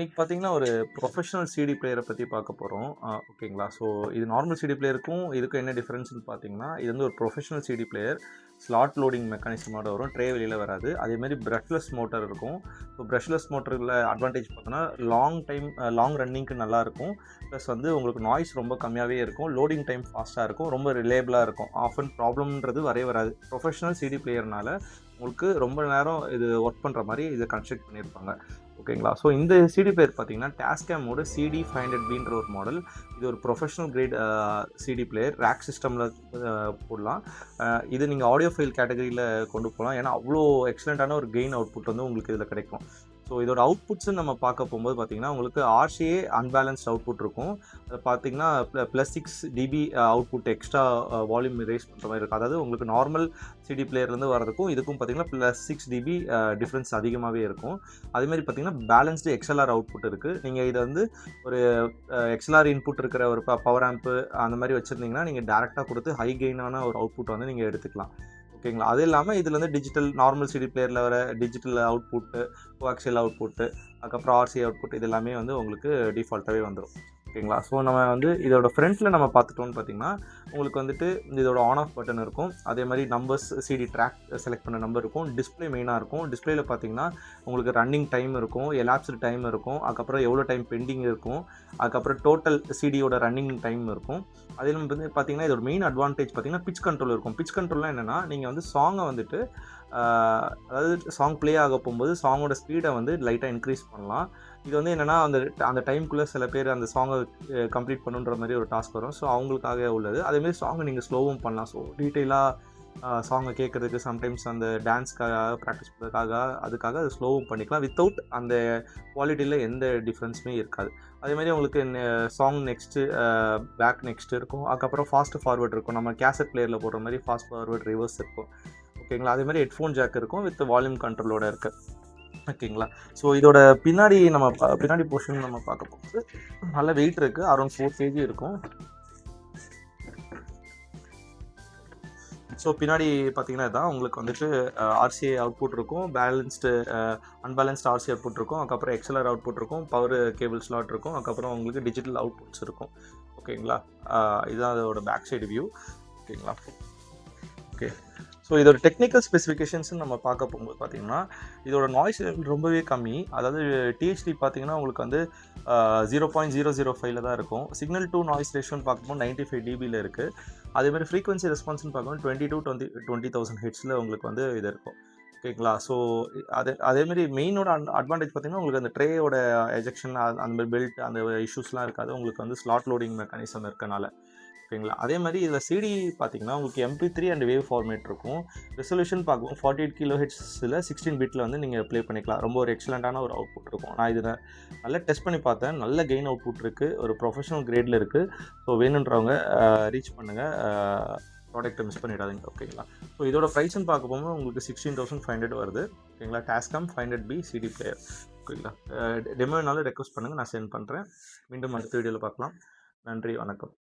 இன்னைக்கு பார்த்தீங்கன்னா, ஒரு ப்ரொஃபஷனல் சிடி பிளேயர பத்தி பார்க்க போறோம். ஓகேங்களா. ஸோ இது நார்மல் சிடி பிளேயருக்கும் இதுக்கும் என்ன டிஃபரன்ஸ்ன்னு பார்த்தீங்கன்னா, இது வந்து ஒரு professional CD player. Slot loading மெக்கானிசமோட வரும். ட்ரே வெளியில வராது. அதேமாரி பிரஷ்லெஸ் மோட்டார் இருக்கும். ஸோ பிரஷ்லெஸ் மோட்டர்ல அட்வான்டேஜ் பார்த்தோன்னா, லாங் ரன்னிங்க்கு நல்லாயிருக்கும். ப்ளஸ் வந்து உங்களுக்கு நாய்ஸ் ரொம்ப கம்மியாவே இருக்கும். லோடிங் டைம் ஃபாஸ்ட்டா இருக்கும். ரொம்ப ரிலையபிளா இருக்கும். ஆஃபன் ப்ராப்ளம்ன்றது வரவே வராது. ப்ரொஃபஷனல் சிடி பிளேயர்னால உங்களுக்கு ரொம்ப நேரம் இது ஒர்க் பண்ணுற மாரி இதை கன்ஸ்ட்ரக்ட் பண்ணியிருப்பாங்க. ஓகேங்களா. ஸோ இந்த சிடி பிளேயர் பார்த்தீங்கன்னா, Tascamோட CD500Bன்ற ஒரு மாடல். இது ஒரு professional grade CD player. Rack சிஸ்டமில் போடலாம். இது நீங்கள் ஆடியோ ஃபைல் கேட்டகரியில் கொண்டு போகலாம். ஏன்னா அவ்வளோ எக்ஸலண்ட்டான ஒரு கெயின் அவுட்புட் வந்து உங்களுக்கு இதில் கிடைக்கும். ஸோ இதோட அவுட்புட்ஸ்ன்னு நம்ம பார்க்க போகும்போது பார்த்தீங்கன்னா, உங்களுக்கு RCA அன்பேலன்ஸ்ட் அவுட்புட் இருக்கும். அதை பார்த்தீங்கன்னா +6 dB output extra volume race பண்ணுற மாதிரி இருக்கும். அதாவது உங்களுக்கு நார்மல் சிடி பிளேயர்லேருந்து வரதுக்கும் இதுக்கும் பார்த்தீங்கன்னா +6 dB டிஃப்ரென்ஸ் அதிகமாகவே இருக்கும். அதேமாதிரி பார்த்தீங்கன்னா பேலன்ஸ்டு XLR அவுட்புட் இருக்குது. நீங்கள் இதை வந்து ஒரு XLR இன்புட் இருக்கிற ஒரு பவர் ஆம்ப்பு அந்த மாதிரி வச்சுருந்தீங்கன்னா, நீங்கள் டேரெக்டாக கொடுத்து ஹை கெயினான ஒரு அவுட்புட் வந்து நீங்கள் எடுத்துக்கலாம். ஓகேங்களா. அது இல்லாமல் இதில் வந்து டிஜிட்டல் நார்மல் சிடி பிளேயரில் வர டிஜிட்டல் அவுட்புட்டு, கோஆக்சியல் அவுட்புட்டு, அதுக்கப்புறம் RCA அவுட்புட் இது எல்லாமே வந்து உங்களுக்கு டிஃபால்ட்டாகவே வந்துடும். ஓகேங்களா. ஸோ நம்ம வந்து இதோட ஃப்ரண்ட்டில் நம்ம பார்த்துட்டோம்னு பார்த்தீங்கன்னா, உங்களுக்கு வந்துட்டு இதோட ஆன் ஆஃப் பட்டன் இருக்கும். அதே மாதிரி நம்பர்ஸ் சிடி ட்ராக் செலக்ட் பண்ண நம்பர் இருக்கும். டிஸ்பிளே மெயினாக இருக்கும். டிஸ்பிளேல பார்த்தீங்கன்னா உங்களுக்கு ரன்னிங் டைம் இருக்கும், எலாப்ஸ்டு டைம் இருக்கும், அதுக்கப்புறம் எவ்வளோ டைம் பெண்டிங் இருக்கும், அதுக்கப்புறம் டோட்டல் சிடியோட ரன்னிங் டைம் இருக்கும். அதில் வந்து பார்த்தீங்கன்னா இதோட மெயின் அட்வான்டேஜ் பார்த்தீங்கன்னா பிச் கண்ட்ரோல் இருக்கும். பிச் கண்ட்ரோல்னால் என்னென்னா, நீங்கள் வந்து சாங்கை வந்துட்டு அதாவது சாங் ப்ளே ஆக போகும்போது சாங்கோட ஸ்பீடை வந்து லைட்டாக இன்க்ரீஸ் பண்ணலாம். இது வந்து என்னென்னா அந்த டைமுக்குள்ளே சில பேர் அந்த சாங்கை கம்ப்ளீட் பண்ணுன்ற மாதிரி ஒரு டாஸ்க் வரும். ஸோ அவங்களுக்காக உள்ளது. அதேமாதிரி சாங்கை நீங்கள் ஸ்லோவும் பண்ணலாம். ஸோ டீட்டெயிலாக சாங்கை கேட்குறதுக்கு சம்டைம்ஸ் அந்த டான்ஸ்க்காக ப்ராக்டிஸ் பண்ணுறதுக்காக அதுக்காக அது ஸ்லோவும் பண்ணிக்கலாம். வித்தவுட் அந்த குவாலிட்டியில் எந்த டிஃப்ரென்ஸுமே இருக்காது. அதேமாதிரி உங்களுக்கு சாங் நெக்ஸ்ட்டு பேக் நெக்ஸ்ட்டு இருக்கும். அதுக்கப்புறம் ஃபாஸ்ட் ஃபார்வர்ட் இருக்கும். நம்ம கேசட் பிளேயரில் போடுற மாதிரி ஃபாஸ்ட் ஃபார்வர்ட் ரிவர்ஸ் இருக்கும். ஓகேங்களா. அதேமாதிரி ஹெட்ஃபோன் ஜாக் இருக்கும் வித் வால்யூம் கண்ட்ரோலோட இருக்குது. ஓகேங்களா. ஸோ இதோட பின்னாடி போர்ஷன் நம்ம பார்க்க போகும்போது நல்ல வெயிட் இருக்குது. அரௌண்ட் 4 kg இருக்கும். ஸோ பின்னாடி பார்த்தீங்கன்னா இதான் உங்களுக்கு வந்துட்டு RCA அவுட்புட் இருக்கும். அன்பேலன்ஸ்டு RCA அவுட்புட் இருக்கும். அதுக்கப்புறம் XLR அவுட்புட் இருக்கும். பவர் கேபிள் ஸ்லாட் இருக்கும். அதுக்கப்புறம் உங்களுக்கு டிஜிட்டல் அவுட்புட்ஸ் இருக்கும். ஓகேங்களா. இதுதான் அதோட பேக் சைடு வியூ. ஓகேங்களா. ஓகே. ஸோ இதோட டெக்னிக்கல் ஸ்பெசிஃபிகேஷன்ஸ் நம்ம பார்க்க போகும்போது பார்த்தீங்கன்னா, இதோட நாய்ஸ் ரொம்பவே கம்மி. அதாவது THD பார்த்தீங்கன்னா உங்களுக்கு வந்து 0.005 தான் இருக்கும். சிக்னல் டு நாய்ஸ் ரேஷியோன்னு பார்க்கும்போது 95 dBயில் இருக்குது. அதேமாதிரி ஃப்ரீக்வன்சி ரெஸ்பான்ஸ்னு பார்க்கும்போது 20 to 20,000 ஹெர்ட்ஸில் உங்களுக்கு வந்து இது இருக்கும். ஓகேங்களா. ஸோ அதேமாதிரி மெயினோட அட்வான்டேஜ் பார்த்தீங்கன்னா, உங்களுக்கு அந்த ட்ரேயோட எஜெக்ஷன் அந்த மாதிரி பெல்ட் அந்த இஷ்யூஸ்லாம் இருக்காது. உங்களுக்கு வந்து ஸ்லாட் லோடிங் மெக்கானிசம் இருக்கனால. ஓகேங்களா. அதே மாதிரி இதில் சிடி பார்த்தீங்கன்னா உங்களுக்கு MP3 அண்ட் வேவ் ஃபார்மேட் இருக்கும். ரெசல்யூஷன் பார்க்கும்போது 48 kHzல 16 பிட்டில் வந்து நீங்கள் ப்ளே பண்ணிக்கலாம். ரொம்ப ஒரு எக்ஸலண்ட்டான ஒரு அவுட்புட் இருக்கும். நான் இதில் நல்லா டெஸ்ட் பண்ணி பார்த்தேன். நல்ல கெயின் அவுட்புட் இருக்குது. ஒரு ப்ரொஃபஷனல் கிரேடில் இருக்குது. ஸோ வேணுன்றவங்க ரீச் பண்ணுங்கள். ப்ராடக்ட்டை மிஸ் பண்ணிடாதீங்க. ஓகேங்களா. ஸோ இதோட ப்ரைஸ்ன்னு பார்க்க போகும்போது உங்களுக்கு 16,500 வருது. ஓகேங்களா. Tascam 500B CD player. ஓகேங்களா. டெமோனாலும் ரெக்வஸ்ட் பண்ணுங்கள், நான் சென்ட் பண்ணுறேன். மீண்டும் அடுத்த வீடியோவில் பார்க்கலாம். நன்றி, வணக்கம்.